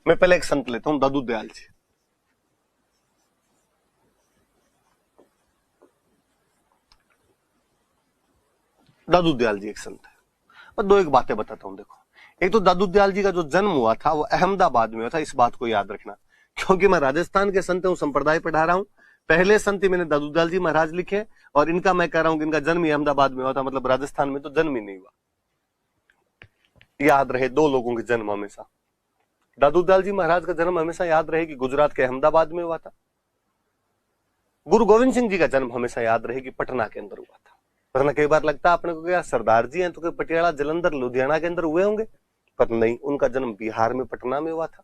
मैं पहले एक संत लेता हूं, दादू दयाल जी। दादू दयाल जी एक संत है। और दो एक बातें बताता हूं। देखो, एक तो दादू दयाल जी का जो जन्म हुआ था वो अहमदाबाद में हुआ था, इस बात को याद रखना, क्योंकि मैं राजस्थान के संत हूं, संप्रदाय पढ़ा रहा हूं। पहले संत ही मैंने दादू दयाल जी महाराज लिखे, और इनका मैं कह रहा हूं कि इनका जन्म ही अहमदाबाद में हुआ था, मतलब राजस्थान में तो जन्म ही नहीं हुआ। याद रहे दो लोगों के जन्म हमेशा। दादू दयाल जी महाराज का जन्म हमेशा याद रहे कि गुजरात के अहमदाबाद में हुआ था। गुरु गोविंद सिंह जी का जन्म हमेशा याद रहे कि पटना के अंदर हुआ था। वरना कई बार लगता है अपने को क्या सरदार जी हैं तो कोई पटियाला, जलंधर, लुधियाना के अंदर हुए होंगे, पर नहीं, उनका जन्म बिहार में पटना में हुआ था।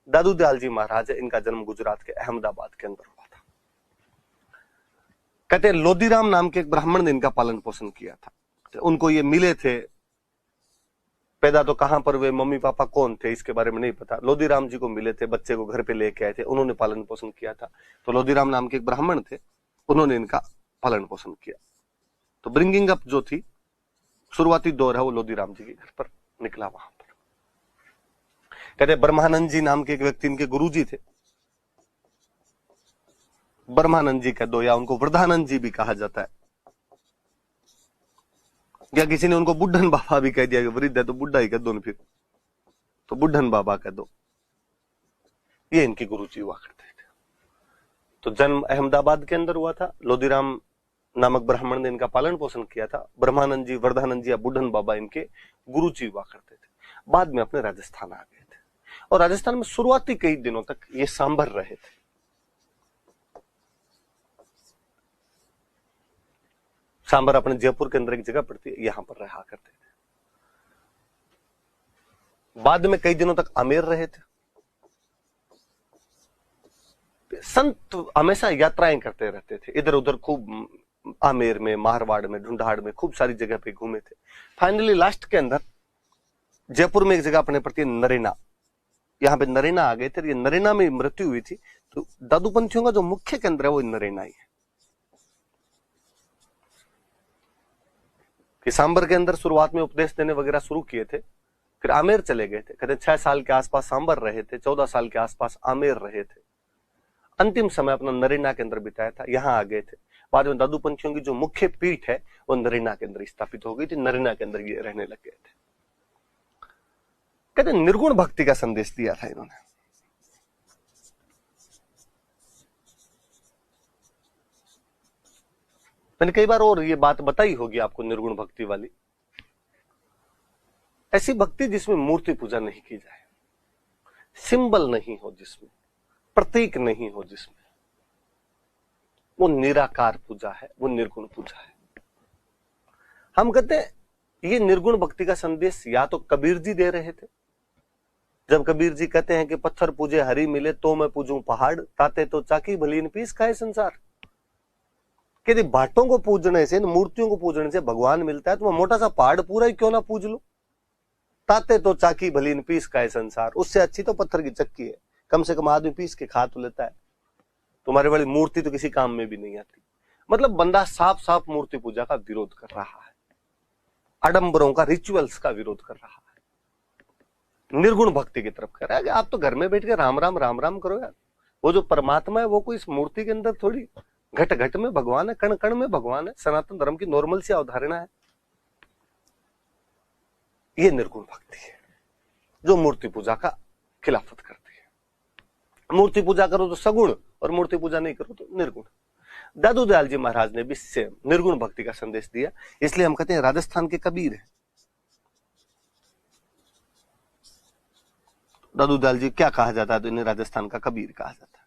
दादू दयाल जी महाराज है, इनका जन्म गुजरात के अहमदाबाद के अंदर हुआ था। कहते हैं लोदीराम नाम के एक ब्राह्मण ने इनका पालन पोषण किया था। तो उनको ये मिले थे, पैदा तो कहां पर हुए, मम्मी पापा कौन थे इसके बारे में नहीं पता। लोदीराम जी को मिले थे, बच्चे को घर पे लेके आए थे, उन्होंने पालन पोषण किया था। तो लोदीराम नाम के एक ब्राह्मण थे, उन्होंने इनका पालन पोषण किया। तो ब्रिंगिंग अप जो थी, शुरुआती दौर है, वो लोदीराम जी के घर पर निकला। वहां पर कहते ब्रह्मानंद जी नाम के एक व्यक्ति इनके गुरु जी थे। ब्रह्मानंद जी कह दो, या उनको वृद्धानंद जी भी कहा जाता है, या किसी ने उनको बुढ़न बाबा भी कह दिया कि वृद्ध है तो बुढ़ा ही कह दो, फिर तो बुढ़न बाबा कह दो। ये इनके गुरु जी हुआ करते थे। तो जन्म अहमदाबाद के अंदर हुआ था। लोदीराम नामक ब्राह्मण ने इनका पालन पोषण किया था। ब्रह्मानंद जी, वृद्धानंद जी या बुढ़न बाबा इनके गुरु जी हुआ करते थे। बाद में अपने राजस्थान आ गए थे, और राजस्थान में शुरुआती कई दिनों तक ये सांभर रहे थे। सांभर अपने जयपुर के अंदर एक जगह पड़ती है, यहां पर रहा करते थे। बाद में कई दिनों तक आमेर रहे थे। संत हमेशा यात्राएं करते रहते थे, इधर उधर खूब आमेर में, मारवाड़ में, ढूंढाड़ में, खूब सारी जगह पे घूमे थे। फाइनली लास्ट के अंदर जयपुर में एक जगह अपने पड़ती है नरेना, यहाँ पे नरेना आ गए थे। ये नरेना में मृत्यु हुई थी। तो दादूपंथियों का जो मुख्य केंद्र है वो नरेना ही है। कि सांबर के अंदर शुरुआत में उपदेश देने वगैरह शुरू किए थे, फिर आमेर चले गए थे। कहते 6 साल के आसपास सांबर रहे थे, 14 साल के आसपास आमेर रहे थे, अंतिम समय अपना नरेना के अंदर बिताया था, यहां आ गए थे। बाद में दादूपंथियों की जो मुख्य पीठ है वो नरेना के अंदर स्थापित हो गई थी, नरेना के अंदर ये रहने लग गए थे। कहते निर्गुण भक्ति का संदेश दिया था इन्होंने। मैंने कई बार और ये बात बताई होगी आपको, निर्गुण भक्ति वाली। ऐसी भक्ति जिसमें मूर्ति पूजा नहीं की जाए, सिंबल नहीं हो जिसमें, प्रतीक नहीं हो जिसमें, वो निराकार पूजा है, वो निर्गुण पूजा है। हम कहते हैं ये निर्गुण भक्ति का संदेश या तो कबीर जी दे रहे थे, जब कबीर जी कहते हैं कि पत्थर पूजे हरि मिले तो मैं पूजूं पहाड़, ताते तो चाकी भलीन पीस खाए संसार। यदि भाटों को पूजने से, मूर्तियों को पूजने से भगवान मिलता है तो मैं मोटा सा पहाड़ पूरा ही क्यों ना पूज लूं। ताते तो चाकी भलीन पीस खाए संसार, उससे अच्छी तो पत्थर की चक्की है, कम से कम आदमी पीस के खा तो लेता है। तुम्हारे वाली मूर्ति तो किसी काम में भी नहीं आती। मतलब बंदा साफ साफ मूर्ति पूजा का विरोध कर रहा है, आडंबरों का, रिचुअल्स का विरोध कर रहा है, निर्गुण भक्ति की तरफ कर रहा है कि आप तो घर में बैठ के राम राम राम राम करो यार। वो जो परमात्मा है वो कोई इस मूर्ति के अंदर थोड़ी, घट घट में भगवान है, कण कण में भगवान है। सनातन धर्म की नॉर्मल सी अवधारणा है। ये निर्गुण भक्ति है जो मूर्ति पूजा का खिलाफत करती है। मूर्ति पूजा करो तो सगुण, और मूर्ति पूजा नहीं करो तो निर्गुण। दादू दयाल जी महाराज ने भी सेम निर्गुण भक्ति का संदेश दिया, इसलिए हम कहते हैं राजस्थान के कबीर है। दादू दयाल जी क्या कहा जाता है तो इन्हें राजस्थान का कबीर कहा जाता है।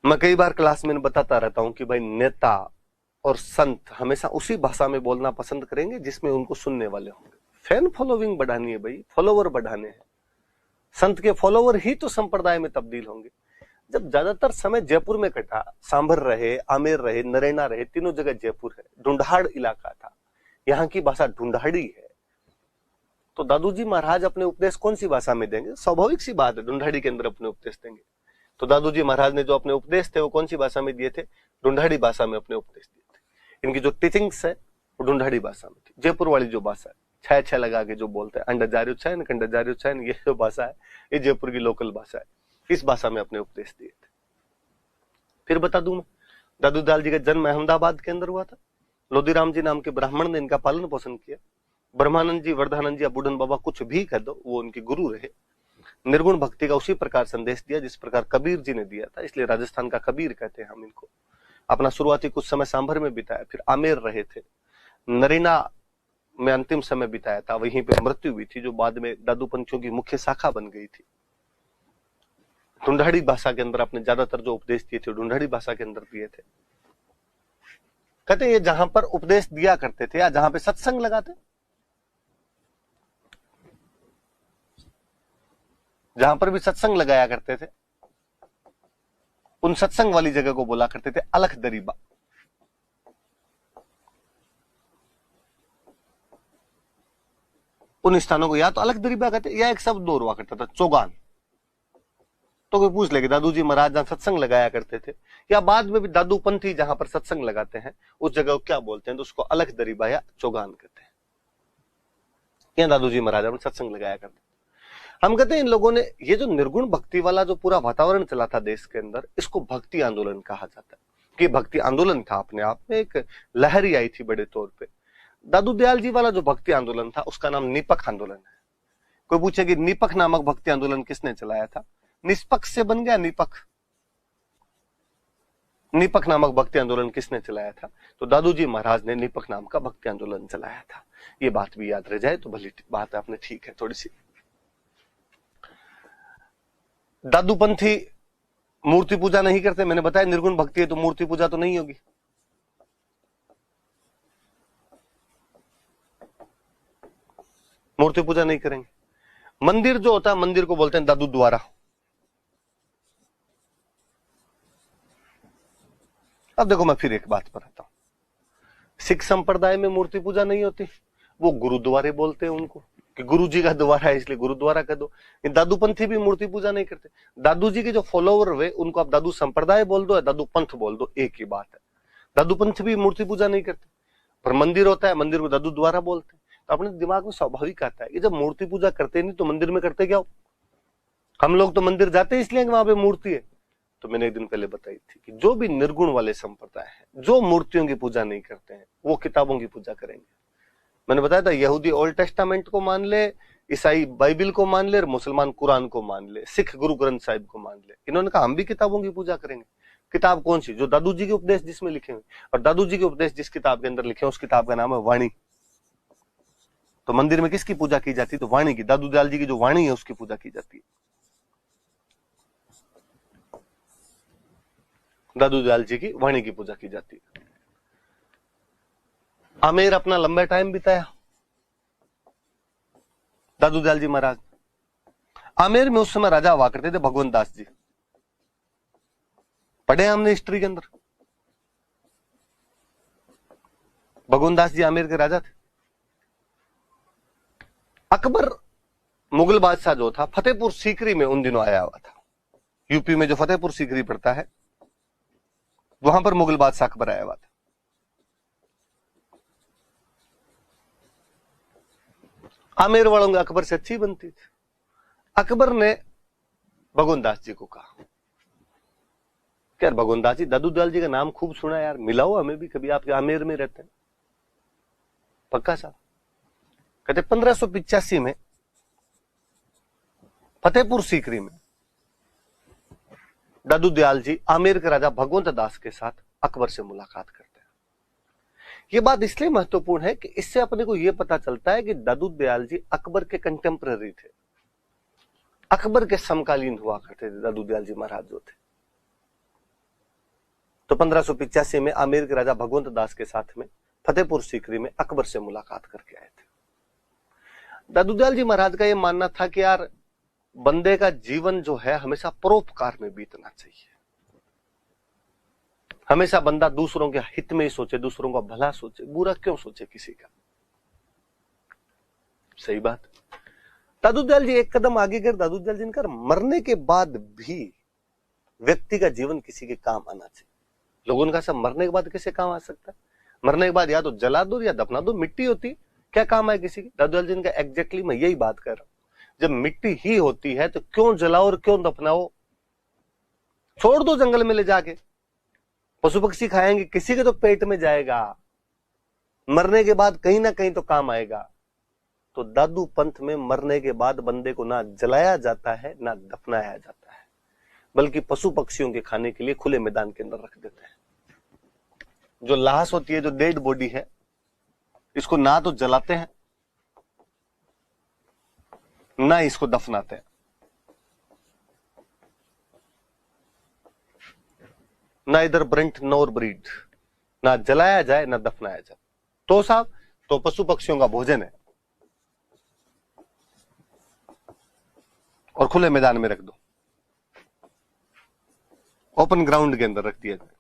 मैं कई बार क्लास में बताता रहता हूं कि भाई नेता और संत हमेशा उसी भाषा में बोलना पसंद करेंगे जिसमें उनको सुनने वाले होंगे। फैन फॉलोइंग बढ़ानी है भाई, फॉलोवर बढ़ाने हैं। संत के फॉलोवर ही तो संप्रदाय में तब्दील होंगे। जब ज्यादातर समय जयपुर में कटा, सांभर रहे, आमेर रहे, नरेना रहे, तीनों जगह जयपुर है, ढूंढाड़ इलाका था, यहाँ की भाषा ढूंढाड़ी है, तो दादू जी महाराज अपने उपदेश कौन सी भाषा में देंगे? स्वाभाविक सी बात है, ढूंढाड़ी के अंदर अपने उपदेश देंगे। तो दादू जी महाराज ने जो अपने उपदेश थे वो कौन सी भाषा में दिए थे? ढूंढाड़ी भाषा में अपने उपदेश दिए थे। इनकी जो टीचिंग्स है वो ढूंढाड़ी भाषा में थी, जयपुर वाली जो भाषा है। छह छह लगा के जो बोलते हैं, अंडजारी उच्चारण कंडजारी उच्चारण, ये जो भाषा है ये जयपुर की लोकल भाषा है। इस भाषा में अपने उपदेश दिए थे। फिर बता दूं मैं, दादू दयाल जी का जन्म अहमदाबाद के अंदर हुआ था। लोधीराम जी नाम के ब्राह्मण ने इनका पालन पोषण किया। ब्रह्मानंद जी, वर्धानंद जी या बुढ़न बाबा कुछ भी कह दो, वो उनके गुरु रहे। निर्गुण भक्ति का उसी प्रकार संदेश दिया जिस प्रकार कबीर जी ने दिया था, इसलिए राजस्थान का कबीर कहते हैं हम इनको। अपना शुरुआती कुछ समय सांभर में बिताया, फिर आमेर रहे थे, नरीना में अंतिम समय बिताया था, वहीं पे मृत्यु हुई थी जो बाद में दादू पंथियों की मुख्य शाखा बन गई थी। ढूंढाड़ी भाषा के अंदर अपने ज्यादातर जो उपदेश दिए थे ढूंढाड़ी भाषा के अंदर दिए थे। कहते हैं ये जहां पर उपदेश दिया करते थे या जहां पे सत्संग लगाते, जहां पर भी सत्संग लगाया करते थे, उन सत्संग वाली जगह को बोला करते थे अलख दरीबा। उन स्थानों को या तो अलख दरीबा कहते या एक शब्द और हुआ करता था चौगान। तो कोई पूछ ले कि दादू जी महाराज जहां सत्संग लगाया करते थे या बाद में भी दादू पंथी जहां पर सत्संग लगाते हैं उस जगह को क्या बोलते हैं, तो उसको अलख दरीबा या चौगान कहते हैं। या दादू जी महाराज अपने सत्संग लगाया करते हैं। हम कहते हैं इन लोगों ने ये जो निर्गुण भक्ति वाला जो पूरा वातावरण चला था देश के अंदर, इसको भक्ति आंदोलन कहा जाता है। कि भक्ति आंदोलन था, अपने आप में एक लहरी आई थी बड़े तौर पे। दादू दयाल जी वाला जो भक्ति आंदोलन था उसका नाम निपक आंदोलन है। कोई पूछे कि निपक नामक भक्ति आंदोलन किसने चलाया था? निष्पक्ष से बन गया निपक। निपक नामक भक्ति आंदोलन किसने चलाया था? तो दादू जी महाराज ने निपक नाम का भक्ति आंदोलन चलाया था। ये बात भी याद रह जाए तो भली बात आपने ठीक है थोड़ी सी। दादू पंथी मूर्ति पूजा नहीं करते, मैंने बताया निर्गुण भक्ति है तो मूर्ति पूजा तो नहीं होगी। मूर्ति पूजा नहीं करेंगे। मंदिर जो होता है, मंदिर को बोलते हैं दादू द्वारा। अब देखो मैं फिर एक बात पर आता हूं, सिख संप्रदाय में मूर्ति पूजा नहीं होती, वो गुरुद्वारे बोलते हैं उनको कि गुरु जी का द्वारा है इसलिए गुरुद्वारा कह दो। दादू पंथी भी मूर्ति पूजा नहीं करते। दादू जी के जो फॉलोवर हुए उनको आप दादू संप्रदाय बोल दो या दादू पंथ बोल दो, एक ही बात है। दादू पंथ भी मूर्ति पूजा नहीं करते, पर मंदिर होता है, मंदिर को दादू द्वारा बोलते हैं। तो अपने दिमाग में स्वाभाविक आता है कि जब मूर्ति पूजा करते नहीं तो मंदिर में करते क्या हो? हम लोग तो मंदिर जाते इसलिए कि वहां पे मूर्ति है। तो मैंने एक दिन पहले बताई थी कि जो भी निर्गुण वाले संप्रदाय है, जो मूर्तियों की पूजा नहीं करते हैं, वो किताबों की पूजा करेंगे। मैंने बताया था यहूदी ओल्ड टेस्टामेंट को मान ले, ईसाई बाइबिल को मान ले, मुसलमान कुरान को मान ले, सिख गुरु ग्रंथ साहिब को मान ले। इन्होंने कहा हम भी किताबों की पूजा करेंगे। किताब कौन सी? जो दादू जी के उपदेश जिसमें लिखे हुए, और दादू जी के उपदेश जिस किताब के अंदर लिखे उस किताब का नाम है वाणी। तो मंदिर में किसकी पूजा की जाती है? तो वाणी की। दादू दयाल जी की जो वाणी है उसकी पूजा की जाती है। दादू दयाल जी की वाणी की पूजा की जाती है। आमेर अपना लंबा टाइम बिताया दादू दयाल जी महाराज। आमेर में उस समय राजा हुआ करते थे भगवंत दास जी। पढ़े हमने हिस्ट्री के अंदर, भगवंत दास जी आमेर के राजा थे। अकबर मुगल बादशाह जो था फतेहपुर सीकरी में उन दिनों आया हुआ था। यूपी में जो फतेहपुर सीकरी पड़ता है वहां पर मुगल बादशाह अकबर आया हुआ था। आमेर वालों की अकबर से अच्छी बनती थी। अकबर ने भगवंत दास जी को कहा यार भगवंत दास जी, दादू दयाल जी का नाम खूब सुना यार, मिलाओ हमें भी कभी, आपके आमेर में रहते हैं। पक्का साहब? कहते 1585 में फतेहपुर सीकरी में दादू दयाल जी आमेर के राजा भगवंत दास के साथ अकबर से मुलाकात करते हैं। यह बात इसलिए महत्वपूर्ण है कि इससे अपने को यह पता चलता है कि दादू दयाल जी अकबर के कंटेम्पररी थे, अकबर के समकालीन हुआ करते थे दादू दयाल जी महाराज जो थे। तो 1585 में आमेर के राजा भगवंत दास के साथ में फतेहपुर सीकरी में अकबर से मुलाकात करके आए थे। दादू दयाल जी महाराज का यह मानना था कि यार बंदे का जीवन जो है हमेशा परोपकार में बीतना चाहिए। हमेशा बंदा दूसरों के हित में ही सोचे, दूसरों का भला सोचे, बुरा क्यों सोचे किसी का। सही बात। दादू दयाल जी एक कदम आगे कर, दादू दयाल जी कर मरने के बाद भी व्यक्ति का जीवन किसी के काम आना चाहिए। लोगों का सब मरने के बाद कैसे काम आ सकता है? मरने के बाद या तो जला दो या दफना दो, मिट्टी होती क्या काम है किसी की? दादू दयाल जी का एग्जैक्टली मैं यही बात कर रहा हूं। जब मिट्टी ही होती है तो क्यों जलाओ और क्यों दफनाओ? छोड़ दो जंगल में ले जाके, पशु पक्षी खाएंगे, किसी के तो पेट में जाएगा, मरने के बाद कहीं ना कहीं तो काम आएगा। तो दादू पंथ में मरने के बाद बंदे को ना जलाया जाता है ना दफनाया जाता है, बल्कि पशु पक्षियों के खाने के लिए खुले मैदान के अंदर रख देते हैं। जो लाश होती है, जो डेड बॉडी है, इसको ना तो जलाते हैं ना इसको दफनाते हैं, ना इधर ब्रेंट नोर ब्रीड, ना जलाया जाए ना दफनाया जाए। तो साहब तो पशु पक्षियों का भोजन है और खुले मैदान में रख दो, ओपन ग्राउंड के अंदर रख दिया जाए।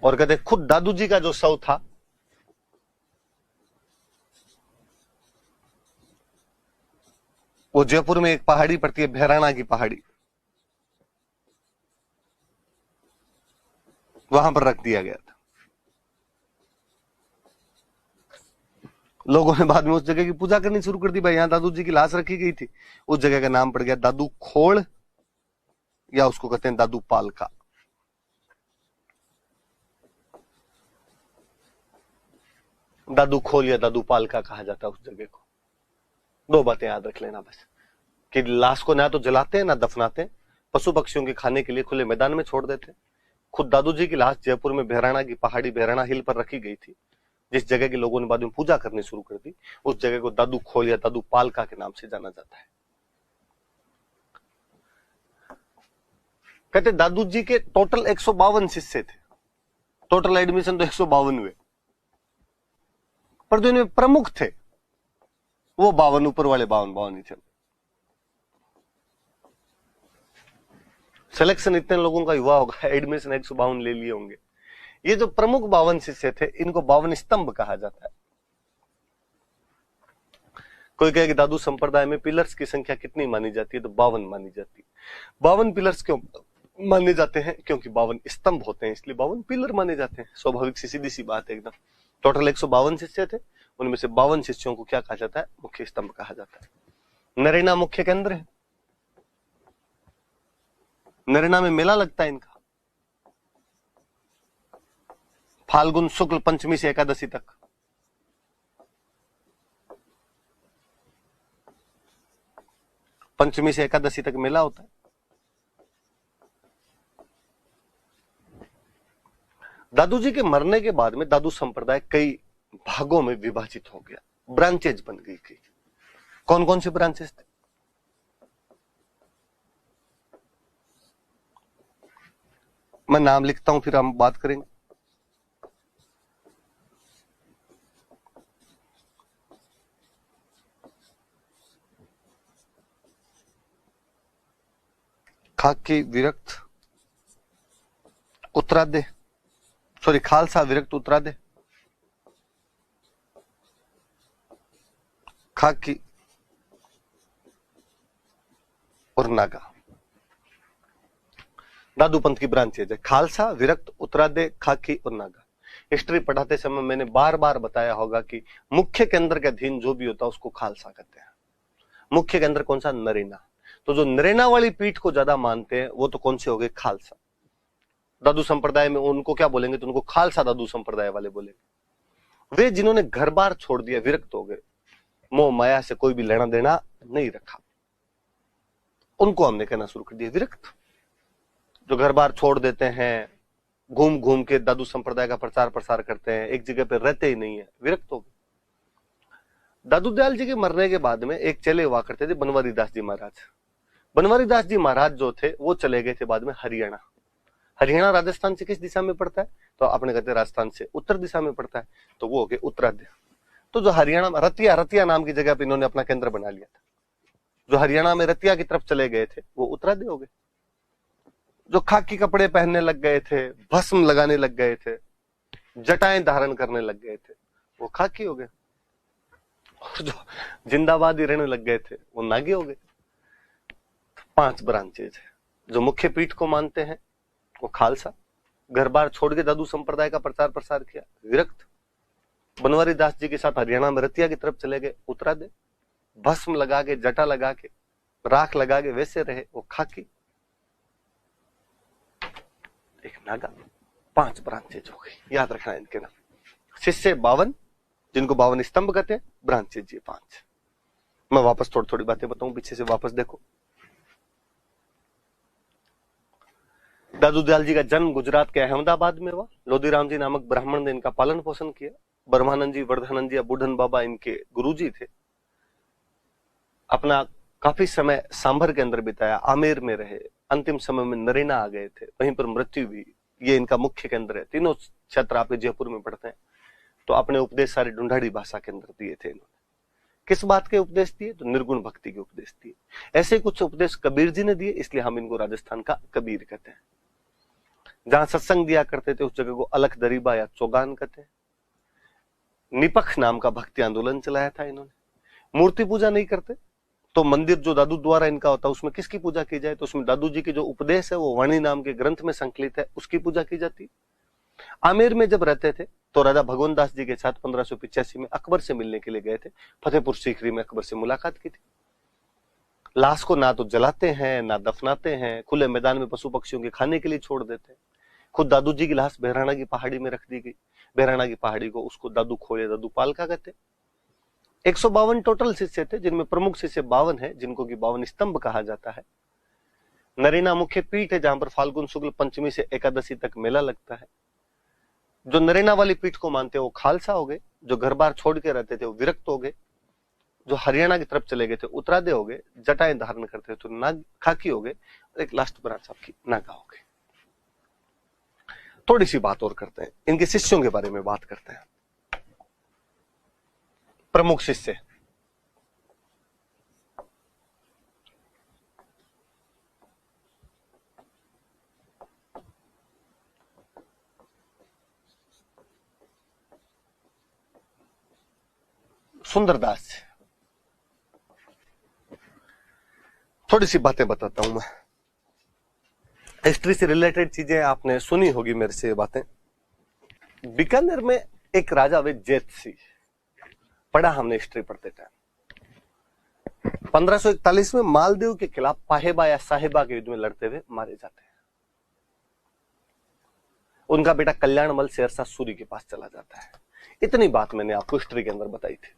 और कहते खुद दादू जी का जो शव था वो जयपुर में एक पहाड़ी पड़ती है, भैराणा की पहाड़ी, वहां पर रख दिया गया था। लोगों ने बाद में उस जगह की पूजा करनी शुरू कर दी। भाई यहां दादू जी की लाश रखी गई थी, उस जगह का नाम पड़ गया दादू खोड़, या उसको कहते हैं दादू पालका। दादू खोल या दादू पालका कहा जाता है उस जगह को। दो बातें याद रख लेना बस, कि लाश को ना तो जलाते हैं ना दफनाते हैं, पशु पक्षियों के खाने के लिए खुले मैदान में छोड़ देते हैं। खुद दादू जी की लाश जयपुर में भैराणा की पहाड़ी, भैराणा हिल पर रखी गई थी, जिस जगह के लोगों ने बाद में पूजा करनी शुरू कर दी, उस जगह को दादू खोल या दादू पालका के नाम से जाना जाता है। कहते दादू जी के टोटल 152 शिष्य थे, टोटल एडमिशन तो 152 हुए, पर जो इनमें प्रमुख थे वो 52, ऊपर वाले 52 ही थे। सिलेक्शन इतने लोगों का हुआ होगा, एडमिशन 152 ले लिए होंगे। ये जो प्रमुख 52 शिष्य थे, इनको 52 स्तंभ कहा जाता है। कोई कहे कि दादू संप्रदाय में पिलर्स की संख्या कितनी मानी जाती है, तो 52 मानी जाती है। 52 पिलर्स क्यों माने जाते हैं? क्योंकि 52 स्तंभ होते हैं, इसलिए 52 पिलर माने जाते हैं। स्वाभाविक सी सीधी सी बात है एकदम। टोटल 152 शिष्य थे, उनमें से 52 शिष्यों को क्या कहा जाता है? मुख्य स्तंभ कहा जाता है। नरेना मुख्य केंद्र है, नरेना में मेला लगता है इनका, फाल्गुन शुक्ल पंचमी से एकादशी तक। पंचमी से एकादशी तक मेला होता है। दादू जी के मरने के बाद में दादू संप्रदाय कई भागों में विभाजित हो गया, ब्रांचेज बन गई थी। कौन कौन से ब्रांचेस थे? मैं नाम लिखता हूं, फिर हम बात करेंगे। खाकी विरक्त उत्तरादे, सॉरी खालसा विरक्त उत्तरादे, खाकी और नागा। दादू पंथ की ब्रांचेज है, खालसा, विरक्त, उत्तरादे, खाकी और नागा। हिस्ट्री पढ़ाते समय मैंने बार बार बताया होगा कि मुख्य केंद्र के अधीन जो भी होता है उसको खालसा कहते हैं। मुख्य केंद्र कौन सा? नरेना। तो जो नरेना वाली पीठ को ज्यादा मानते हैं वो तो कौन से हो गए? खालसा। दादू संप्रदाय में उनको क्या बोलेंगे? तो उनको खालसा दादू संप्रदाय वाले बोलेंगे। वे जिन्होंने घर बार छोड़ दिया, विरक्त हो गए, मोह माया से कोई भी लेना देना नहीं रखा, उनको हमने कहना शुरू कर दिया विरक्त। जो घर बार छोड़ देते हैं, घूम घूम के दादू संप्रदाय का प्रचार प्रसार करते हैं, एक जगह पे रहते ही नहीं है, विरक्त हो गए। दादू दयाल जी के मरने के बाद में एक चले हुआ करते थे, बनवारी दास जी महाराज। बनवारी दास जी महाराज जो थे वो चले गए थे बाद में हरियाणा। हरियाणा राजस्थान से किस दिशा में पड़ता है? तो अपने कहते हैं राजस्थान से उत्तर दिशा में पड़ता है, तो वो हो गए उत्तराद्य। तो जो हरियाणा में रतिया नाम की जगह पर इन्होंने अपना केंद्र बना लिया था, जो हरियाणा में रतिया की तरफ चले गए थे वो उत्तराद्य हो गए। जो खाकी कपड़े पहनने लग गए थे, भस्म लगाने लग गए थे, जटाएं धारण करने लग गए थे, वो खाकी हो गए। और जो जिंदाबादी रहने लग गए थे वो नागी हो गए। 5 ब्रांचेज है। जो मुख्य पीठ को मानते हैं वो खालसा, घर बार छोड़ के दादू संप्रदाय का प्रचार प्रसार किया, विरक्त। बनवारी दास जी के साथ हरियाणा में रतिया की तरफ चले गए, उतरा दे। भस्म लगा के, जटा लगा के, राख लगा के वैसे रहे, वो खाकी। एक नागा, 5 ब्रांचेज हो गई, याद रखना इनके नाम। शिष्य 52, जिनको 52 स्तंभ कहते हैं, ब्रांचेज ये 5। मैं वापस थोड़ी थोड़ी बातें बताऊं, पीछे से वापस देखो। दादू दयाल जी का जन्म गुजरात के अहमदाबाद में हुआ। लोधीराम जी नामक ब्राह्मण ने इनका पालन पोषण किया। ब्रह्मानंद जी, वर्धानंद जी या बुढ़न बाबा इनके गुरुजी थे। अपना काफी समय सांभर के अंदर बिताया, आमेर में रहे। अंतिम समय में नरेना आ गए थे, वहीं पर मृत्यु हुई। ये इनका मुख्य केंद्र है। तीनों क्षेत्र आपके जयपुर में पढ़ते हैं। तो अपने उपदेश सारे ढूंढाड़ी भाषा के अंदर दिए थे इन्होंने। किस बात के उपदेश दिए? तो निर्गुण भक्ति के उपदेश दिए। ऐसे कुछ उपदेश कबीर जी ने दिए, इसलिए हम इनको राजस्थान का कबीर कहते हैं। जहां सत्संग दिया करते थे उस जगह को अलख दरीबा या चौगान कहते हैं। निपख नाम का भक्ति आंदोलन चलाया था इन्होंने। मूर्ति पूजा नहीं करते, तो मंदिर जो दादू द्वारा इनका होता है उसमें किसकी पूजा की जाए? तो उसमें दादू जी के जो उपदेश है वो वाणी नाम के ग्रंथ में संकलित है, उसकी पूजा की जाती। आमेर में जब रहते थे तो राजा भगवान दास जी के साथ 1585 में अकबर से मिलने के लिए गए थे। फतेहपुर सीकरी में अकबर से मुलाकात की थी। लाश को ना तो जलाते हैं ना दफनाते हैं, खुले मैदान में पशु पक्षियों के खाने के लिए छोड़ देते हैं। खुद दादू जी की लाश बहराना की पहाड़ी में रख दी गई। बहराना की पहाड़ी को उसको दादू खोले, दादू पालका कहते। 152 टोटल शिष्य थे, जिनमें प्रमुख शिष्य 52 है, जिनको कि 52 स्तंभ कहा जाता है। नरेना मुख्य पीठ है, जहां पर फाल्गुन शुक्ल पंचमी से एकादशी तक मेला लगता है। जो नरेना वाली पीठ को मानते हैं वो खालसा हो गए। जो घर बार छोड़ के रहते थे वो विरक्त हो गए। जो हरियाणा की तरफ चले गए थे उत्तरादे हो गए। जटाएं धारण करते थे तो नाग खाकी हो गए। और एक लास्ट ब्रांच आपकी नागा हो गए। थोड़ी सी बात और करते हैं, इनके शिष्यों के बारे में बात करते हैं। प्रमुख शिष्य सुंदरदास। थोड़ी सी बातें बताता हूं मैं, हिस्ट्री से रिलेटेड चीजें आपने सुनी होगी मेरे से ये बातें। बीकानेर में एक राजा वे जैत सिंह, पढ़ा हमने हिस्ट्री पढ़ते टाइम। 1541 में मालदेव के खिलाफ पाहेबा या साहेबा के युद्ध में लड़ते हुए मारे जाते हैं। उनका बेटा कल्याणमल शेरशाह सूरी के पास चला जाता है। इतनी बात मैंने आपको हिस्ट्री के अंदर बताई थी।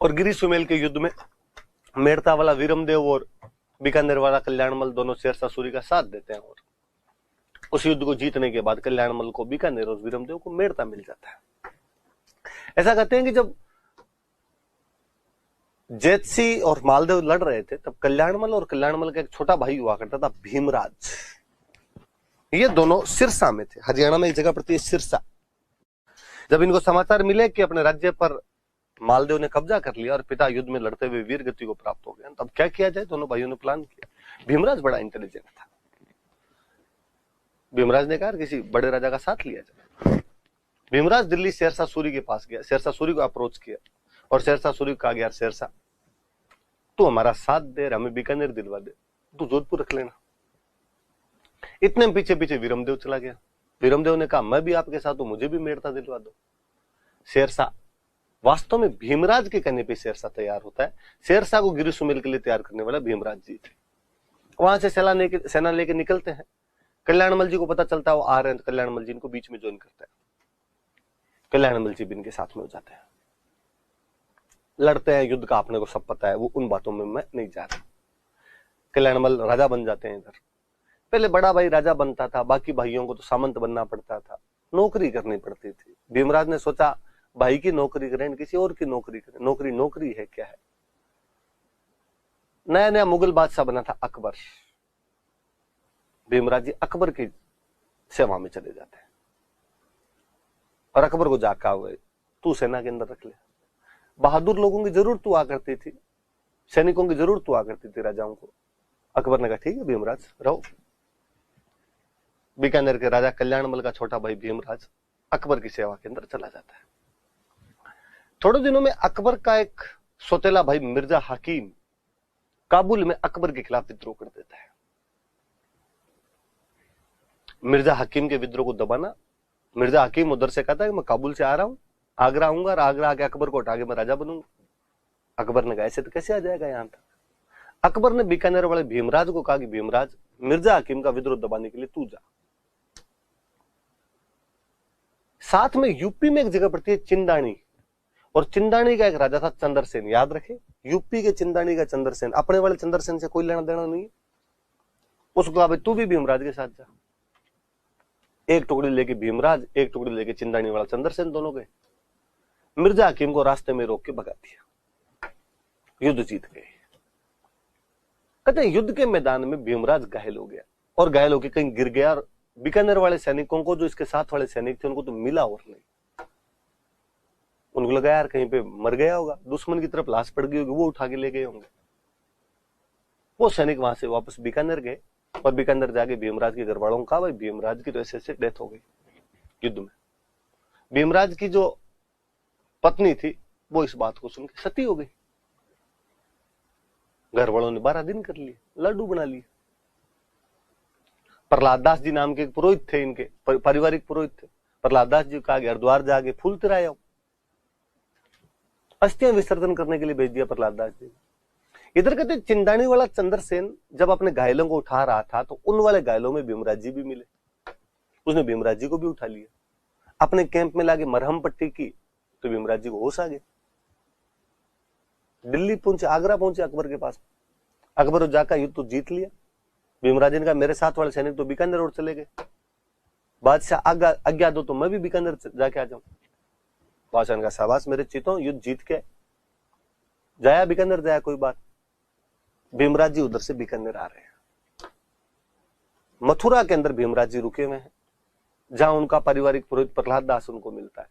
और गिरी सुमेल के युद्ध में मेड़ता वाला वीरमदेव और बीकानेर वाला कल्याणमल दोनों शेरशाह सूरी का साथ देते हैं। और उस युद्ध को जीतने के बाद कल्याणमल को बीकानेर और वीरमदेव को मेड़ता मिल जाता है। ऐसा कहते हैं कि जब जैतसी और मालदेव लड़ रहे थे तब कल्याणमल और कल्याणमल का एक छोटा भाई हुआ करता था भीमराज। ये दोनों सिरसा में थे। हरियाणा में एक जगह पड़ती है सिरसा। जब इनको समाचार मिले कि अपने राज्य पर मालदेव ने कब्जा कर लिया और पिता युद्ध में लड़ते हुए वीर गति को प्राप्त हो गया, तब क्या किया जाए? दोनों भाइयों ने प्लान किया। भीमराज बड़ा इंटेलिजेंट था। भीमराज ने कहा किसी बड़े राजा का साथ लिया जाए। भीमराज दिल्ली शेरशाह सूरी के पास गया, शेरशाह सूरी को अप्रोच किया और शेरशाह सूरी को कहा गया, शेरशाह तू हमारा साथ दे, हमें बीकानेर दिलवा दे, तू जोधपुर रख लेना। इतने पीछे पीछे वीरमदेव चला गया। वीरमदेव ने कहा मैं भी आपके साथ हूं, मुझे भी मेड़ता दिलवा दो। शेरशाह, वास्तव में भीमराज के कहने पे शेरशाह तैयार होता है। शेरशाह को गिरी सुमेल के लिए तैयार करने वाला भीमराज जी थे। वहां से सेना लेके निकलते हैं। कल्याणमल जी को पता चलता है वो आ रहे हैं, तो कल्याणमल जी इनको बीच में ज्वाइन करता है। कल्याणमल जी भी इनके साथ में हो जाते हैं। लड़ते हैं, युद्ध का अपने को सब पता है, वो उन बातों में मैं नहीं जा रहा। कल्याणमल राजा बन जाते हैं। इधर पहले बड़ा भाई राजा बनता था, बाकी भाइयों को तो सामंत बनना पड़ता था, नौकरी करनी पड़ती थी। भीमराज ने सोचा भाई की नौकरी करें, किसी और की नौकरी करें। नौकरी नौकरी है क्या है। नया नया मुगल बादशाह बना था अकबर। भीमराज जी अकबर की सेवा में चले जाते हैं और अकबर को जाका हुए तू सेना के अंदर रख ले। बहादुर लोगों की जरूरत हुआ करती थी, सैनिकों की जरूरत हुआ करती थी राजाओं को। अकबर ने कहा ठीक है भीमराज रहो। बीकानेर के राजा कल्याणमल का छोटा भाई भीमराज अकबर की सेवा के अंदर चला जाता है। थोड़े दिनों में अकबर का एक सौतेला भाई मिर्जा हकीम काबुल में अकबर के खिलाफ विद्रोह कर देता है। मिर्जा हकीम के विद्रोह को दबाना। मिर्जा हकीम उधर से कहता है कि मैं काबुल से आ रहा हूं, आगरा आऊंगा और आगरा आके अकबर को उठा के मैं राजा बनूंगा। अकबर ने कहा ऐसे तो कैसे आ जाएगा यहां तक। अकबर ने बीकानेर वाले भीमराज को कहा कि भीमराज, मिर्जा हकीम का विद्रोह दबाने के लिए तू जा। साथ में यूपी में एक जगह पड़ती है चिंदानी, और चिंदानी का एक राजा था चंद्रसेन। याद रखे, यूपी के चिंदानी का चंद्रसेन, अपने वाले चंद्रसेन से कोई लेना देना नहीं है। उसको कहा भाई तू भी भीमराज के साथ जा। एक टुकड़ी लेके भीमराज, एक टुकड़ी लेके चिंदानी वाला चंद्रसेन, दोनों गए। मिर्जा हकीम को रास्ते में रोक के भगा दिया, युद्ध जीत गए। कहते हैं युद्ध के मैदान में भीमराज घायल हो गया, और घायल होकर कहीं गिर गया, और बीकानेर वाले सैनिकों को, जो इसके साथ वाले सैनिक थे, उनको तो मिला और नहीं। उनको लगा यार कहीं पे मर गया होगा, दुश्मन की तरफ लाश पड़ गई होगी, वो उठा के ले गए होंगे। वो सैनिक वहां से वापस बीकानेर गए, और बीकानेर जाके भीमराज के घर वालों को कहा भाई भीमराज की तो ऐसे डेथ हो गई युद्ध में। भीमराज की जो पत्नी थी वो इस बात को सुन के सती हो गई। घर वालों ने 12 दिन कर लिए, लड्डू बना लिए। प्रहलाद दास जी नाम के एक पुरोहित थे, इनके पारिवारिक पुरोहित थे। प्रहलाद दास जी कहा हरिद्वार जाके फूल तिराए आओ, अस्थियां विसर्जन करने के लिए भेज दिया प्रहलाद दास जी। इधर कहते चिंदानी वाला चंद्रसेन जब अपने घायलों को उठा रहा था, तो उन वाले घायलों में भीमराज जी भी मिले। उसने भीमराज जी को भी उठा लिया, अपने कैंप में लाके मरहम पट्टी की, तो भीमराज जी को होश आ गए। दिल्ली पहुंचे, आगरा पहुंचे अकबर के पास। अकबर जाकर युद्ध तो जीत लिया। भीमराज ने कहा मेरे साथ वाले सैनिक तो बीकानेर रोड चले गए, बादशाह आज्ञा दो तो मैं भी बीकानेर जाके आ जाऊं। बादशाह ने कहा शाबाश मेरे चितों, युद्ध जीत के जाया बीकानेर जाया, कोई बात। भीमराज जी उधर से बीकानेर आ रहे हैं। मथुरा के अंदर भीमराज जी रुके हुए हैं, जहां उनका पारिवारिक पुरोहित प्रहलाद दास उनको मिलता है।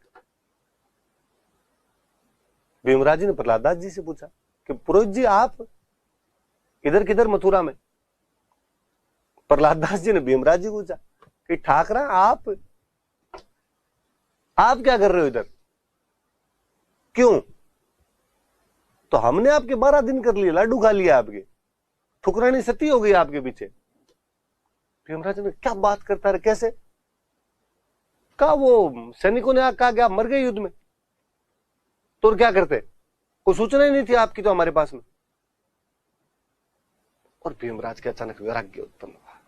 भीमराज जी ने प्रहलाद दास जी से पूछा कि पुरोहित जी आप इधर किधर मथुरा में। प्रहलाद दास जी ने भीमराज जी को पूछा कि ठाकरा आप क्या कर रहे हो इधर, क्यों। तो हमने आपके 12 दिन कर लिए, लाडू खा लिया आपके, ठुकरानी सती हो गई आपके पीछे। भीमराज ने क्या बात करता है, कैसे। कहा वो सैनिकों ने कहा कि आप मर गए युद्ध में, तो क्या करते, कोई सूचना ही नहीं थी आपकी तो हमारे पास में। और भीमराज के अचानक वैराग्य उत्पन्न हुआ,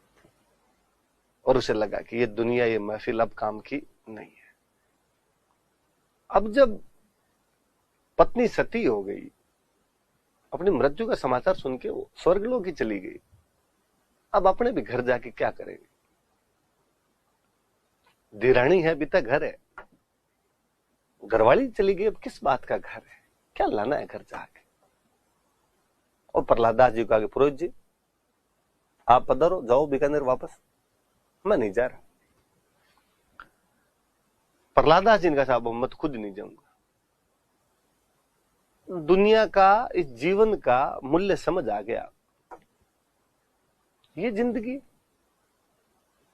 और उसे लगा कि ये दुनिया, ये महफिल अब काम की नहीं है। अब जब पत्नी सती हो गई, अपनी मृत्यु का समाचार सुन के वो स्वर्गलोक की चली गई, अब अपने भी घर जाके क्या करेंगे। धीरानी है, बीता घर है, घरवाली चली गई, अब किस बात का घर है, क्या लाना है घर जाके। और प्रहलाद दास जी को कहा पुरोहित जी आप पधारो, जाओ बीकानेर वापस, मैं नहीं जा रहा। प्रहलाद दास जी ने कहा साहब मत, खुद नहीं जाऊंगा। दुनिया का, इस जीवन का मूल्य समझ आ गया। ये जिंदगी,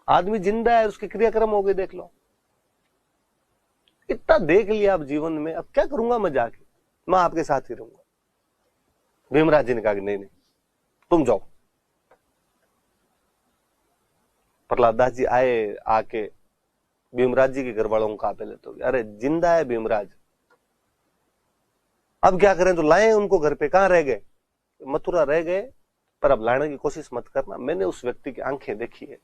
आदमी जिंदा है, उसके क्रियाक्रम हो गए, देख लो, इतना देख लिया अब जीवन में, अब क्या करूंगा मैं जाके, मैं आपके साथ ही रहूंगा। भीमराज जी ने कहा कि नहीं नहीं तुम जाओ। प्रहलाद दास जी आए, आके भीमराज जी के घर वालों को कहा पहले तो अरे जिंदा है भीमराज, अब क्या करें, तो लाए उनको घर पे, कहां रह गए, मथुरा रह गए, पर अब लाने की कोशिश मत करना, मैंने उस व्यक्ति की आंखें देखी है।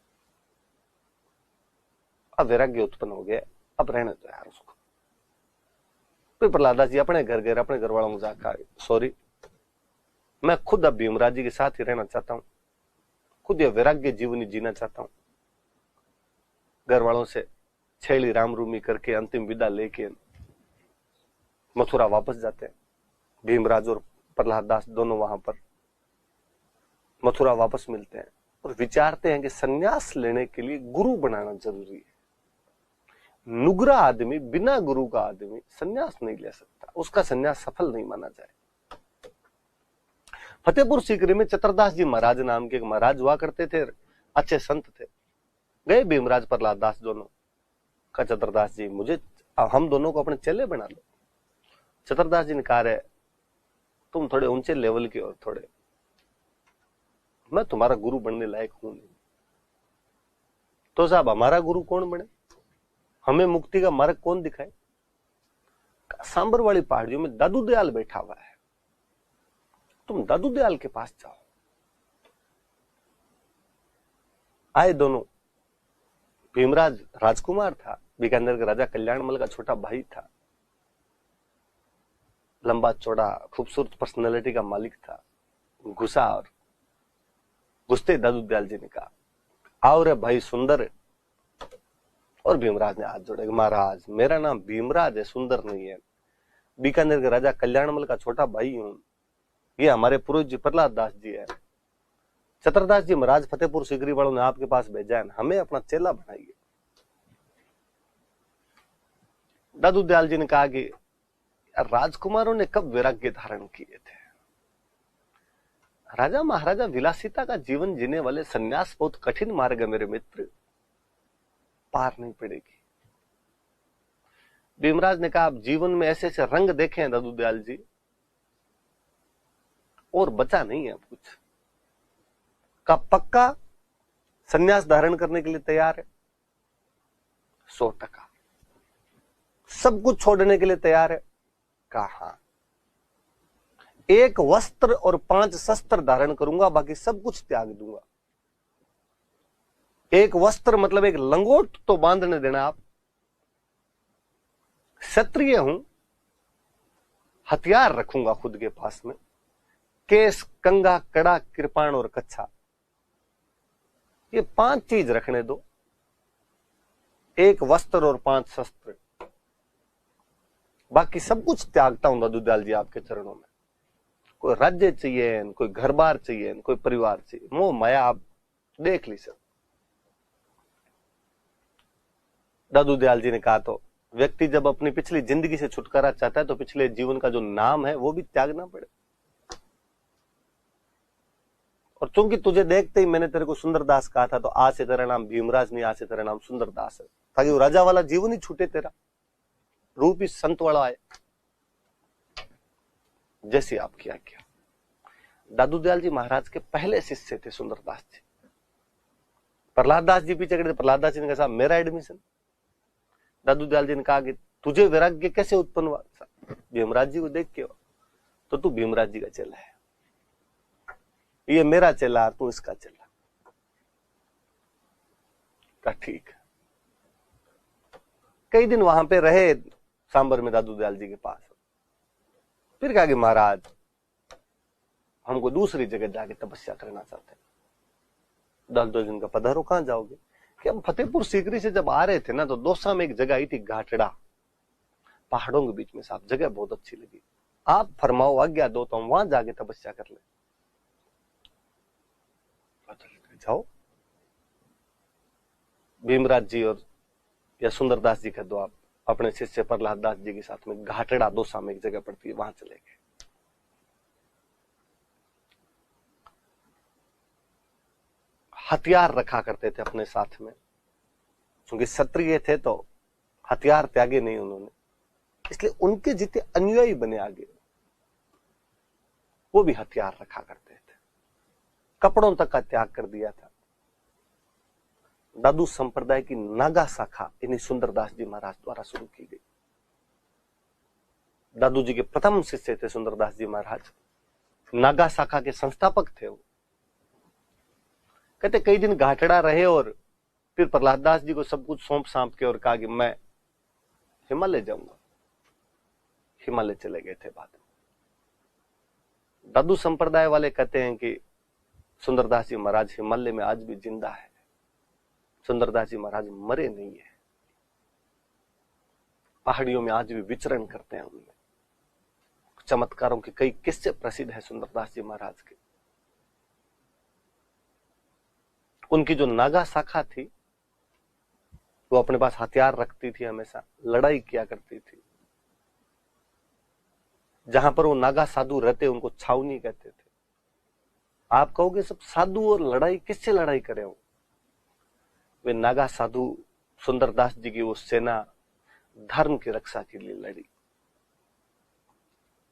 अब वैराग्य उत्पन्न हो गया, अब रहने दो यार उसको। फिर प्रहलाद दास जी अपने घर गए, अपने घर वालों को जाकर सॉरी, मैं खुद अब भीमराज जी के साथ ही रहना चाहता हूं, खुद यह वैराग्य जीवनी जीना चाहता हूं। घर वालों से छेड़ी राम रूमी करके अंतिम विदा लेके मथुरा वापस जाते हैं। भीमराज और प्रहलाद दास दोनों वहां पर मथुरा वापस मिलते हैं और विचारते हैं कि संन्यास लेने के लिए गुरु बनाना जरूरी है। नुगरा आदमी, बिना गुरु का आदमी संन्यास नहीं ले सकता, उसका संन्यास सफल नहीं माना जाए। फतेहपुर सीकरी में चतुरदास जी महाराज नाम के एक महाराज हुआ करते थे, अच्छे संत थे। गए भीमराज प्रहलाद दास दोनों का, चतुरदास जी मुझे, हम दोनों को अपने चेले बना लो। चतुरदास जी ने कहा रहे तुम थोड़े ऊंचे लेवल के और थोड़े, मैं तुम्हारा गुरु बनने लायक हूं नहीं। तो साहब हमारा गुरु कौन बने, हमें मुक्ति का मार्ग कौन दिखाए? सांबर वाली पहाड़ियों में दादू दयाल बैठा हुआ है, तुम दादू दयाल के पास जाओ। आए दोनों। भीमराज राजकुमार था, बीकानेर के राजा कल्याणमल का छोटा भाई था, लंबा चौड़ा खूबसूरत पर्सनैलिटी का मालिक था। घुसा और घुसते दादू दयाल जी ने कहा, आओ रे भाई सुंदर। और भीमराज ने हाथ जोड़े, महाराज मेरा नाम भीमराज है, सुंदर नहीं है। बीकानेर के राजा कल्याणमल का छोटा भाई हूं। ये हमारे पूर्वज जी प्रहलाद दास जी है। छत्रदास जी महाराज फतेहपुर सीकरी वालों ने आपके पास भेजा है, हमें अपना चेला बनाइए। दादू दयाल जी ने कहा कि राजकुमारों ने कब वैराग्य धारण किए थे? राजा महाराजा विलासिता का जीवन जीने वाले सन्यास बहुत कठिन मार्ग है मेरे मित्र, पार नहीं पड़ेगी। भीमराज ने कहा, आप जीवन में ऐसे ऐसे रंग देखे हैं दादू दयाल जी, और बचा नहीं है कुछ। का पक्का सन्यास धारण करने के लिए तैयार है? 100%। सब कुछ छोड़ने के लिए तैयार है? कहा, एक वस्त्र और 5 शस्त्र धारण करूंगा, बाकी सब कुछ त्याग दूंगा। एक वस्त्र मतलब एक लंगोट तो बांधने देना आप। क्षत्रिय हूं, हथियार रखूंगा खुद के पास में, केस, कंगा, कड़ा, कृपाण और कच्छा, ये 5 चीज रखने दो। एक वस्त्र और 5 शस्त्र, बाकी सब कुछ त्यागता हूं दादू दयाल जी आपके चरणों में। कोई राज्य चाहिए, कोई घर बार चाहिए, कोई परिवार चाहिए, मोह माया आप देख ली सर। दादू दयाल जी ने कहा, तो व्यक्ति जब अपनी पिछली जिंदगी से छुटकारा चाहता है तो पिछले जीवन का जो नाम है वो भी त्यागना पड़े। और चूंकि तुझे देखते ही मैंने तेरे को सुंदरदास कहा था, तो आज से तेरा नाम भीमराज नहीं, आज से तेरा नाम सुंदरदास है, ताकि वो राजा वाला जीवन ही छूटे, तेरा रूप ही संत वाला आए। जैसे आप किया क्या। दादू दयाल जी महाराज के पहले शिष्य थे सुंदरदास जी। प्रहलाद दास जी पीछे खड़े थे, प्रहलाद दास जी ने कहा, साहब मेरा एडमिशन। दादू दयाल जी ने कहा कि तुझे वैराग्य कैसे उत्पन्न हुआ? भीमराज जी को देख के, तो तू भीमराज जी का चेला है, ये मेरा चेला, तू इसका चेला। कहा ठीक है। कई दिन वहां पे रहे सांबर में दादू दयाल जी के पास। फिर कहा कि महाराज हमको दूसरी जगह जाके तपस्या करना चाहते हैं। दादू दयाल जी का पधारो, कहां जाओगे? कि हम फतेहपुर सीकरी से जब आ रहे थे ना, तो दौसा में एक जगह आई थी, घाटड़ा, पहाड़ों के बीच में। साहब जगह बहुत अच्छी लगी, आप फरमाओ, आज्ञा दो तो हम वहां जाके तपस्या कर ले। जाओ। भीमराज जी और या सुंदरदास जी कह दो आप, अपने शिष्य प्रहलाद दास जी के साथ में घाटड़ा दौसा में एक जगह पड़ती है, वहां चले गए। हथियार रखा करते थे अपने साथ में, क्योंकि क्षत्रिय थे तो हथियार त्यागे नहीं उन्होंने, इसलिए उनके जितने अनुयायी बने आगे, वो भी हथियार रखा करते थे। कपड़ों तक का त्याग कर दिया था। दादू संप्रदाय की नागा शाखा इन्हीं सुंदरदास जी महाराज द्वारा शुरू की गई। दादू जी के प्रथम शिष्य थे सुंदरदास जी महाराज, नागा शाखा के संस्थापक थे वो। कहते कई दिन घाटड़ा रहे और फिर प्रहलाद दास जी को सब कुछ सौंप सांप के और कहा कि मैं हिमालय जाऊंगा। हिमालय चले गए थे बाद में। दादू संप्रदाय वाले कहते हैं कि सुंदरदास जी महाराज हिमालय में आज भी जिंदा है, सुंदरदास जी महाराज मरे नहीं है, पहाड़ियों में आज भी विचरण करते हैं। उनमें चमत्कारों के कई किस्से प्रसिद्ध है सुंदरदास जी महाराज के। उनकी जो नागा शाखा थी, वो अपने पास हथियार रखती थी, हमेशा लड़ाई किया करती थी। जहां पर वो नागा साधु रहते उनको छावनी कहते थे। आप कहोगे सब साधु और लड़ाई, किससे लड़ाई करे हो? वे नागा साधु सुंदरदास जी की वो सेना धर्म की रक्षा के लिए लड़ी।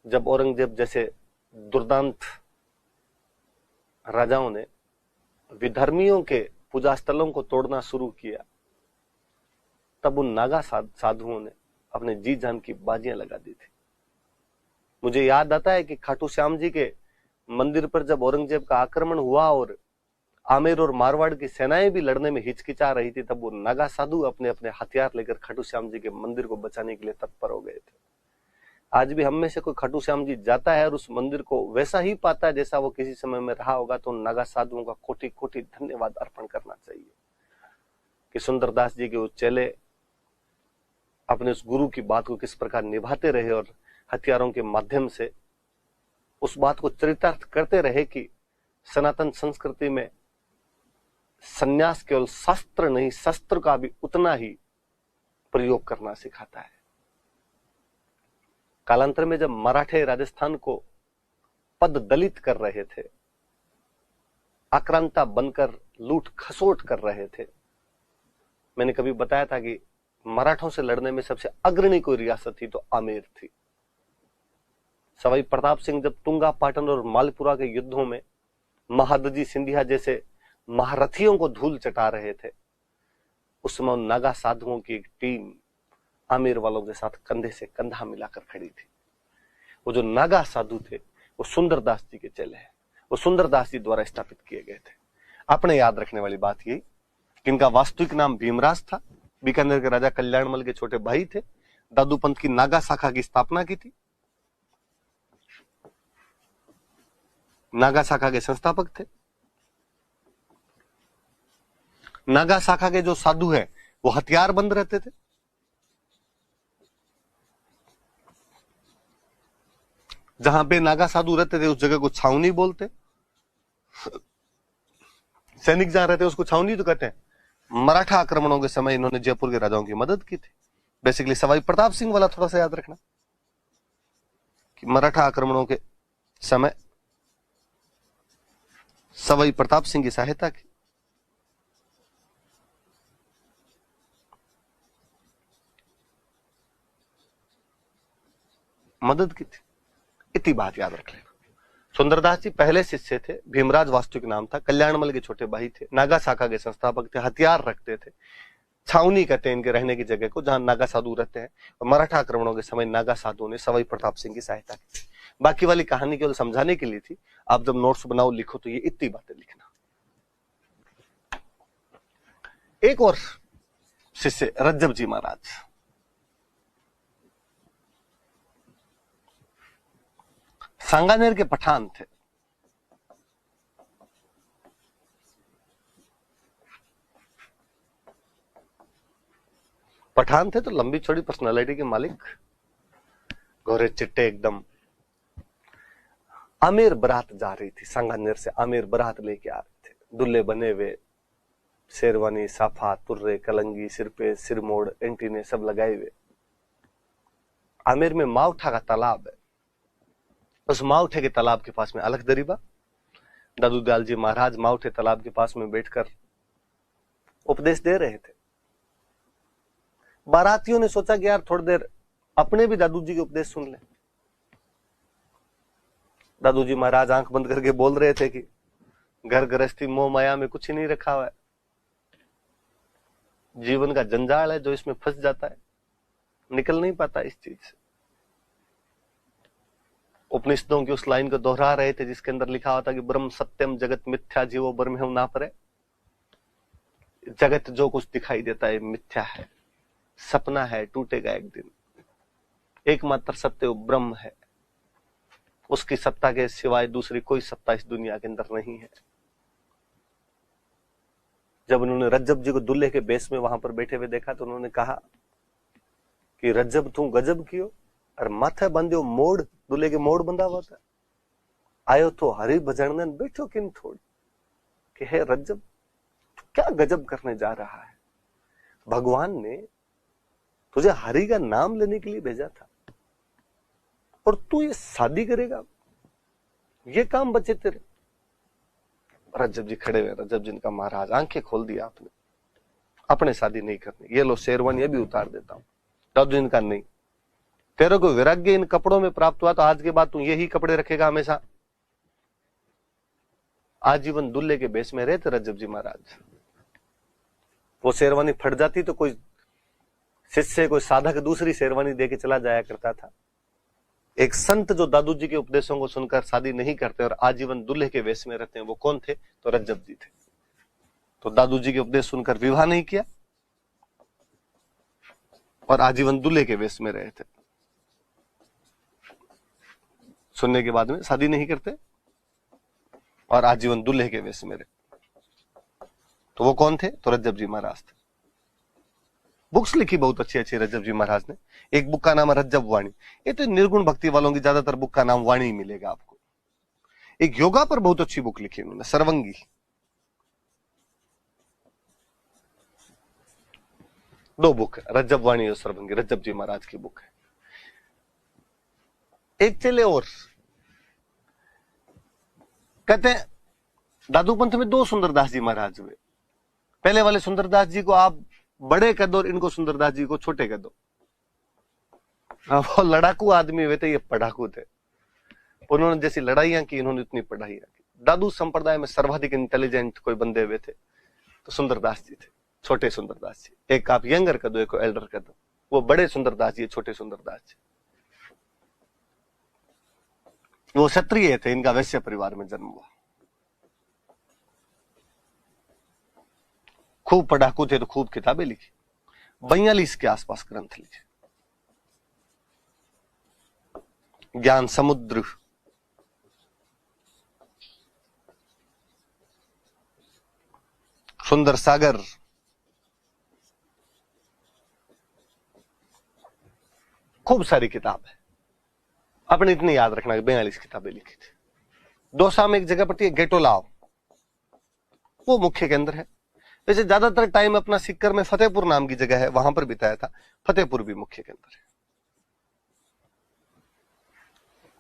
जब औरंगजेब जैसे दुर्दांत राजाओं ने विधर्मियों के पूजा स्थलों को तोड़ना शुरू किया, तब उन नागा साधुओं ने अपने जी जान की बाजियां लगा दी थी। मुझे याद आता है कि खाटू श्याम जी के मंदिर पर जब औरंगजेब का आक्रमण हुआ और आमेर और मारवाड़ की सेनाएं भी लड़ने में हिचकिचा रही थी, तब वो नागा साधु अपने अपने हथियार लेकर खाटू श्याम जी के मंदिर को बचाने के लिए तत्पर हो गए थे। आज भी हम में से कोई खाटू श्याम जी जाता है और उस मंदिर को वैसा ही पाता है जैसा वो किसी समय में रहा होगा, तो नागा साधुओं का कोटि कोटि धन्यवाद अर्पण करना चाहिए कि सुंदरदास जी के वो चेले अपने उस गुरु की बात को किस प्रकार निभाते रहे और हथियारों के माध्यम से उस बात को चरितार्थ करते रहे कि सनातन संस्कृति में संन्यास केवल शास्त्र नहीं, शस्त्र का भी उतना ही प्रयोग करना सिखाता है। कालांतर में जब मराठे राजस्थान को पद दलित कर रहे थे, आक्रांता बनकर लूट खसोट कर रहे थे, मैंने कभी बताया था कि मराठों से लड़ने में सबसे अग्रणी कोई रियासत थी तो आमेर थी। सवाई प्रताप सिंह जब तुंगा पाटन और मालपुरा के युद्धों में महादजी सिंधिया जैसे महारथियों को धूल चटा रहे थे, उस समय नागा साधुओं की एक टीम आमेर वालों के साथ कंधे से कंधा मिलाकर खड़ी थी। वो जो नागा साधु थे वो सुंदरदास जी के चेले हैं, वो सुंदरदास जी द्वारा स्थापित किए गए थे। आपने याद रखने वाली बात यही कि इनका वास्तविक नाम भीमराज था, बीकानेर के राजा कल्याणमल के छोटे भाई थे, दादू पंथ की नागा शाखा की स्थापना की थी, नागा शाखा के संस्थापक थे। नागा शाखा के जो साधु हैं वो हथियार बंद रहते थे। जहां पे नागा साधु रहते थे उस जगह को छावनी बोलते, सैनिक जहां रहते उसको छावनी तो कहते हैं। मराठा आक्रमणों के समय इन्होंने जयपुर के राजाओं की मदद की थी। बेसिकली सवाई प्रताप सिंह वाला थोड़ा सा याद रखना कि मराठा आक्रमणों के समय सवाई प्रताप सिंह की सहायता की। मदद की थी, इतनी बात याद रख लेना। सुंदरदास जी पहले शिष्य थे, भीमराज वास्तविक नाम था, कल्याणमल के छोटे भाई थे, नागा शाखा के संस्थापक थे, हथियार रखते थे। छावनी कहते हैं इनके रहने की जगह को जहां नागा साधु रहते हैं। और मराठा आक्रमणों के समय नागा साधुओं ने सवाई प्रताप सिंह की सहायता की। बाकी वाली कहानी केवल समझाने के लिए थी। आप जब नोट्स बनाओ लिखो तो ये इतनी बातें लिखना। एक और शिष्य रज्जब जी महाराज, सांगानेर के पठान थे। पठान थे तो लंबी चौड़ी पर्सनालिटी के मालिक, गोरे चिट्टे एकदम। आमेर बारात जा रही थी, सांगानेर से आमेर बारात लेके आ रहे थे, दुल्ले बने हुए, शेरवानी, साफा, तुर्रे, कलंगी, सिर पे सिरमोड़, एंटीने सब लगाए हुए। आमेर में मावठा का तालाब है, उस मावठे के तालाब के पास में अलख दरीबा। दादू दयाल जी महाराज मावठे तालाब के पास में बैठकर उपदेश दे रहे थे। बारातियों ने सोचा कि यार थोड़ी देर अपने भी दादू जी के उपदेश सुन ले। दादू जी महाराज आंख बंद करके बोल रहे थे कि घर गृहस्थी मोह माया में कुछ ही नहीं रखा हुआ है, जीवन का जंजाल है जो इसमें फंस जाता है, निकल नहीं पाता इस चीज से। उपनिषदों की उस लाइन को दोहरा रहे थे जिसके अंदर लिखा हुआ था कि ब्रह्म सत्यम जगत मिथ्या जीवो ब्रह्म ना परे। जगत जो कुछ दिखाई देता है मिथ्या है, सपना है, टूटेगा एक दिन। एकमात्र सत्य वो ब्रह्म है, उसकी सत्ता के सिवाय दूसरी कोई सत्ता इस दुनिया के अंदर नहीं है। जब उन्होंने रज्जब जी को दुल्हे के बेस में वहां पर बैठे हुए देखा तो उन्होंने कहा कि रज्जब तू गजब कियो और माथे बंध्यो मोड़, दुल्हे के मोड़ बंधा हुआ था, आयो तो हरि भजन बैठो किन थोड़ी कि हे रज्जब तू क्या गजब करने जा रहा है। भगवान ने तुझे हरि का नाम लेने के लिए भेजा था और तू ये शादी करेगा, ये काम बचे तेरे। रज्जब जी खड़े हुए, रज्जब जी का महाराज आंखें खोल दिया आपने, अपने शादी नहीं करनी, ये लो शेरवानी भी उतार देता हूं। दादू जी का नहीं, तेरे को वैराग्य इन कपड़ों में प्राप्त हुआ तो आज के बाद तू यही कपड़े रखेगा हमेशा। आजीवन दुल्हे के बेस में रहते रज्जब जी महाराज। वो शेरवानी फट जाती तो कोई शिष्य, कोई साधक दूसरी शेरवानी दे के चला जाया करता था। एक संत जो दादू जी के उपदेशों को सुनकर शादी नहीं करते और आजीवन दूल्हे के वेश में रहते हैं, वो कौन थे? तो रज्जब जी थे। तो दादू जी के उपदेश सुनकर विवाह नहीं किया और आजीवन दूल्हे के वेश में रहे थे। सुनने के बाद में शादी नहीं करते और आजीवन दूल्हे के वेश में रहे। तो वो कौन थे? तो रज्जब जी महाराज थे। बुक्स लिखी बहुत अच्छी अच्छी रज्जब जी महाराज ने। एक बुक का नाम है रज्जब वाणी। ये तो निर्गुण भक्ति वालों की ज्यादातर बुक का नाम वाणी मिलेगा आपको। एक योगा पर बहुत अच्छी बुक लिखी उन्होंने, सर्वंगी। दो बुक है, रज्जब वाणी और सर्वंगी, रज्जब जी महाराज की बुक है। एक चले और कहते हैं दादू पंथ में दो सुंदरदास जी महाराज हुए। पहले वाले सुंदरदास जी को आप बड़े कर दो और इनको सुंदरदास जी को छोटे कर दो। वो लड़ाकू आदमी हुए थे, ये पढ़ाकू थे। उन्होंने जैसी लड़ाइयां की, इन्होंने उतनी पढ़ाइयां की। दादू संप्रदाय में सर्वाधिक इंटेलिजेंट कोई बंदे हुए थे तो सुंदरदास जी थे, छोटे सुंदरदास जी। एक आप यंगर कर दो, एक एल्डर कर दो। वो बड़े सुंदरदास जी, छोटे सुंदरदास जी। वो क्षत्रिय थे, इनका वैश्य परिवार में जन्म हुआ। खूब पढ़ाकू थे तो खूब किताबें लिखी, 42 के आसपास ग्रंथ लिखे। ज्ञान समुद्र, सुंदर सागर, खूब सारी किताब है। अपने इतनी याद रखना कि 42 किताबें लिखी थी। दौसा में एक जगह पड़ती है गेटोलाव, वो मुख्य केंद्र है। वैसे ज्यादातर टाइम अपना सीकर में फतेहपुर नाम की जगह है, वहां पर बिताया था। फतेहपुर भी मुख्य केंद्र है।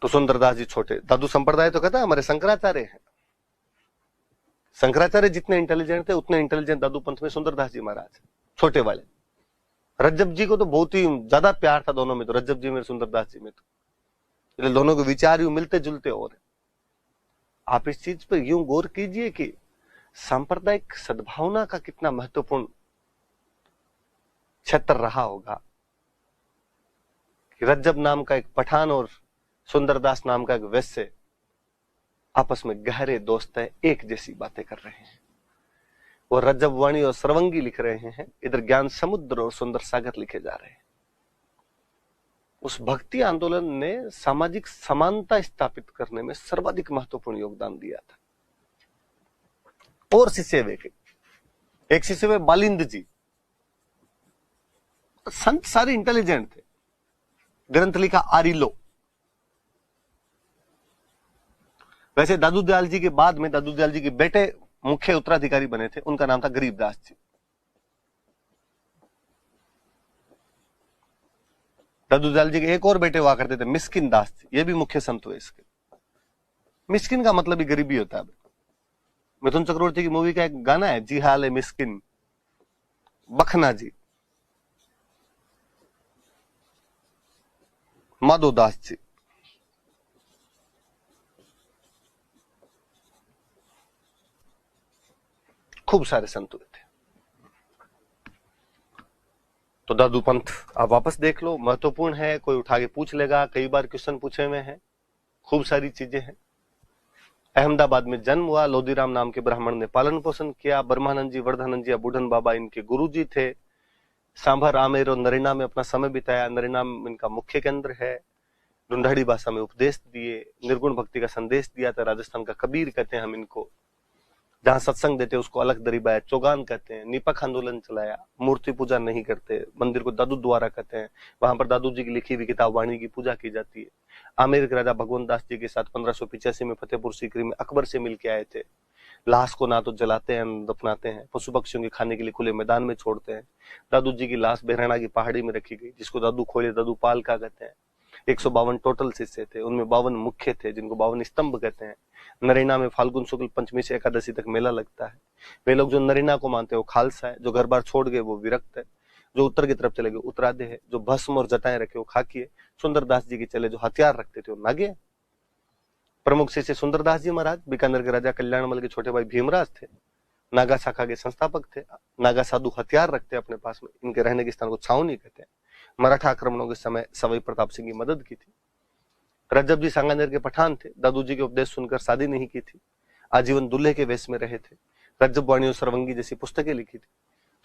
तो सुंदरदास जी छोटे। दादू संप्रदाय तो कहता है हमारे शंकराचार्य हैं। शंकराचार्य जितने इंटेलिजेंट थे उतने इंटेलिजेंट दादू पंथ में सुंदरदास जी महाराज, छोटे वाले। रज्जब जी को तो बहुत ही ज्यादा प्यार था दोनों में, तो रज्जब जी में, सुंदरदास जी में, तो दोनों के विचार यूं मिलते जुलते। और आप इस चीज पर यूं गौर कीजिए कि सांप्रदायिक सद्भावना का कितना महत्वपूर्ण क्षेत्र रहा होगा कि रज्जब नाम का एक पठान और सुंदरदास नाम का एक वैश्य आपस में गहरे दोस्त है, एक जैसी बातें कर रहे हैं। वो रज्जब वाणी और सर्वंगी लिख रहे हैं, इधर ज्ञान समुद्र और सुंदर सागर लिखे जा रहे हैं। उस भक्ति आंदोलन ने सामाजिक समानता स्थापित करने में सर्वाधिक महत्वपूर्ण योगदान दिया था। और शिष्य वे, एक शिष्य वे बालिंद जी। संत सारे इंटेलिजेंट थे। ग्रंथ लिखा आरिलो। वैसे दादू दयाल जी के बाद में दादू दयाल जी के बेटे मुख्य उत्तराधिकारी बने थे, उनका नाम था गरीबदास जी। दादू दयाल जी के एक और बेटे हुआ करते थे, मिस्किन दास जी, ये भी मुख्य संत हुए इसके। मिस्किन का मतलब ही गरीबी होता है। मिथुन चक्रवर्ती की मूवी का एक गाना है, जी हाल है मिस्किन, बखना जी, माधो दास जी। खूब सारे संत हुए थे। तो दादू पंथ आप वापस देख लो, महत्वपूर्ण है। कोई उठा के पूछ लेगा, कई बार क्वेश्चन पूछे हुए हैं, खूब सारी चीजें हैं। अहमदाबाद में जन्म हुआ, लोधीराम नाम के ब्राह्मण ने पालन पोषण किया। ब्रह्मानंद जी, वर्धानंद जी या बूढ़न बाबा इनके गुरु जी थे। सांभर, आमेर और नरेना में अपना समय बिताया। नरेना इनका मुख्य केंद्र है। ढूंढाड़ी भाषा में उपदेश दिए, निर्गुण भक्ति का संदेश दिया था। राजस्थान का कबीर कहते हैं हम इनको। जहां सत्संग देते उसको अलग दरीबा है, चौगान कहते हैं। निपक आंदोलन चलाया, मूर्ति पूजा नहीं करते, मंदिर को दादू द्वारा कहते हैं। वहां पर दादू जी की लिखी हुई किताब वाणी की पूजा की जाती है। आमेर के राजा भगवंत दास जी के साथ 1585 में फतेहपुर सीकरी में अकबर से मिलके आए थे। लाश को ना तो जलाते हैं, दफनाते हैं, पशु पक्षियों के खाने के लिए खुले मैदान में छोड़ते हैं। दादू जी की लाश बहराना की पहाड़ी में रखी गई, जिसको दादू खोले, दादू पाल का कहते हैं। 152 टोटल शिष्य थे, उनमें 52 मुख्य थे, जिनको 52 स्तंभ कहते हैं। नरेना में फाल्गुन शुक्ल पंचमी से एकादशी तक मेला लगता है। वे लोग जो नरेना को मानते हैं वो खालसा है, जो घर बार छोड़ गए वो विरक्त है, जो उत्तर की तरफ चले गए उत्तराधे है, जो भस्म और जटाएं रखे वो खाकी है। सुंदरदास जी के चले जो हथियार रखते थे वो नागे। प्रमुख शिष्य सुंदरदास जी महाराज, बीकानेर के राजा कल्याणमल के छोटे भाई भीमराज थे। नागा शाखा के संस्थापक थे। नागा साधु हथियार रखते अपने पास में, इनके रहने के स्थान को छावनी कहते हैं। मराठा आक्रमणों के समय सवाई प्रताप सिंह की मदद की थी। रजब जी सांगानेर के पठान थे, दादू जी के उपदेश सुनकर शादी नहीं की थी, आजीवन दूल्हे के वेश में रहे थे। रजब वाणी और सरवंगी जैसी पुस्तकें लिखी थी।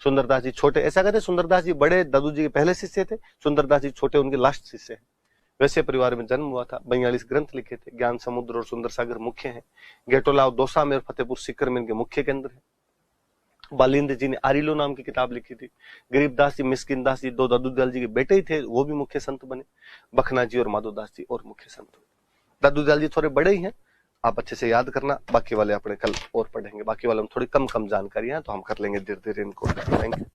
सुंदरदास जी छोटे, ऐसा कहते सुंदरदास जी बड़े दादू जी के पहले शिष्य थे, सुंदरदास जी छोटे उनके लास्ट शिष्य हैं। वैसे परिवार में जन्म हुआ था। 42 ग्रंथ लिखे थे। ज्ञान समुद्र और सुंदर सागर मुख्य हैं। गेटोला और दौसा में और फतेहपुर सीकर में इनके मुख्य केंद्र है। बालिंद्र जी ने आरिलो नाम की किताब लिखी थी। गरीबदास जी, मिस्किन दास जी, दो दादू दयाल जी के बेटे ही थे, वो भी मुख्य संत बने। बखना जी और माधोदास जी और मुख्य संत। दादू दयाल जी थोड़े बड़े ही हैं, आप अच्छे से याद करना। बाकी वाले अपने कल और पढ़ेंगे, बाकी वाले में थोड़ी कम जानकारी है, तो हम कर लेंगे धीरे धीरे इनको। Thank you.